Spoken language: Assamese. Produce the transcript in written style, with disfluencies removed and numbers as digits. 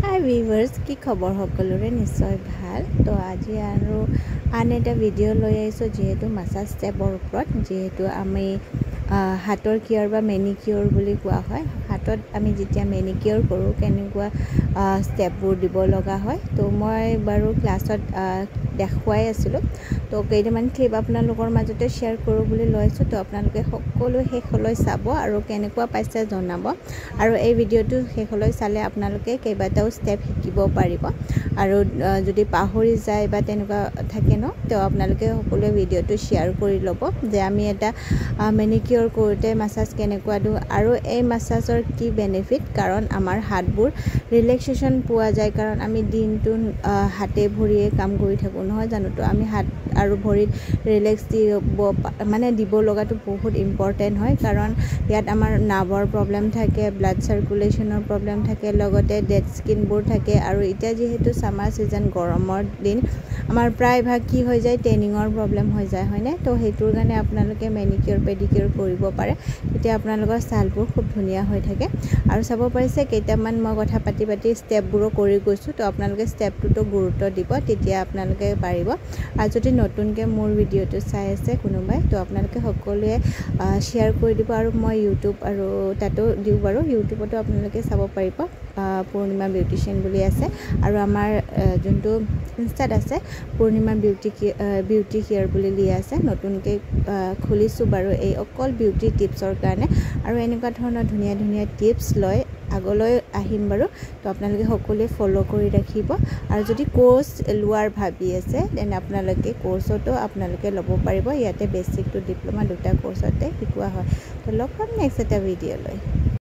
হাই ভিউৱাৰ্ছ, কি খবৰ? সকলোৰে নিশ্চয় ভাল। তো আজি আৰু আন এটা ভিডিঅ' লৈ আহিছোঁ, যিহেতু মাছাজ ষ্টেপৰ ওপৰত। যিহেতু আমি হাতৰ কিয়ৰ বা মেনিকিয়ৰ বুলি কোৱা হয়, হাতত আমি যেতিয়া মেনিকিয়ৰ কৰোঁ কেনেকুৱা ষ্টেপবোৰ দিব লগা হয়। তো মই বাৰু ক্লাছত দেখুৱাই আছিলোঁ। তো কেইটামান ক্লিপ আপোনালোকৰ মাজতে শ্বেয়াৰ কৰোঁ বুলি লৈছোঁ। তো আপোনালোকে সকলো শেষলৈ চাব আৰু কেনেকুৱা পাইছে জনাব। আৰু এই ভিডিঅ'টো শেষলৈ চালে আপোনালোকে কেইবাটাও ষ্টেপ শিকিব পাৰিব। আৰু যদি পাহৰি যায় বা তেনেকুৱা থাকে ন, তো আপোনালোকে সকলোৱে ভিডিঅ'টো শ্বেয়াৰ কৰি ল'ব যে আমি এটা মেনিকিয়ৰ কৰোঁতে মাছাজ কেনেকুৱা দিওঁ আৰু এই মাছাজৰ কি বেনিফিট। কাৰণ আমাৰ হাতবোৰ ৰিলেক্সেশ্যন পোৱা যায়, কাৰণ আমি দিনটো হাতে ভৰিয়ে কাম কৰি থাকোঁ নহয় জানো। তো আমি হাত আৰু ভৰিত ৰিলেক্স দিব লগাটো বহুত ইম্পৰ্টেণ্ট হয়, কাৰণ ইয়াত আমাৰ নাৰ্ভৰ প্ৰব্লেম থাকে, ব্লাড চাৰ্কুলেশ্যনৰ প্ৰব্লেম থাকে, লগতে ডেড স্কিনবোৰ থাকে। আৰু এতিয়া যিহেতু ছামাৰ ছিজন, গৰমৰ দিন, আমাৰ প্ৰায়ভাগ কি হৈ যায়, টেনিঙৰ প্ৰব্লেম হৈ যায় হয়নে। তো সেইটোৰ কাৰণে আপোনালোকে মেনিকিয়ৰ পেডিকিয়ৰ কৰিব পাৰে, তেতিয়া আপোনালোকৰ ছালবোৰ খুব ধুনীয়া হৈ থাকে। আৰু চাব পাৰিছে কেইটামান মই কথা পাতি ষ্টেপবোৰো কৰি গৈছোঁ। তো আপোনালোকে ষ্টেপটোতো গুৰুত্ব দিব, তেতিয়া আপোনালোকে পাৰিব। আৰু যদি নতুনকৈ মোৰ ভিডিঅ'টো চাই আছে কোনোবাই, তো আপোনালোকে সকলোৱে শ্বেয়াৰ কৰি দিব। আৰু মই ইউটিউব আৰু তাতো দিওঁ বাৰু, ইউটিউবতো আপোনালোকে চাব পাৰিব, পূৰ্ণিমা বিউটিচিয়ান বুলি আছে। আৰু আমাৰ যোনটো ইনষ্টাত আছে পূৰ্ণিমা বিউটি কেয়াৰ বুলি দিয়া আছে। নতুনকৈ খুলিছোঁ বাৰু এই অকল বিউটি টিপছৰ কাৰণে। আৰু এনেকুৱা ধৰণৰ ধুনীয়া ধুনীয়া টিপছ লৈ আগলৈ আহিম বাৰু। তো আপোনালোকে সকলোৱে ফ'ল' কৰি ৰাখিব। আৰু যদি কোৰ্চ লোৱাৰ ভাবি আছে, তেনে আপোনালোকে কোৰ্চতো আপোনালোকে ল'ব পাৰিব। ইয়াতে বেছিক টু ডিপ্ল'মা দুটা কোৰ্চতে শিকোৱা হয়। তো লগ পাম নেক্সট এটা ভিডিঅ' লৈ।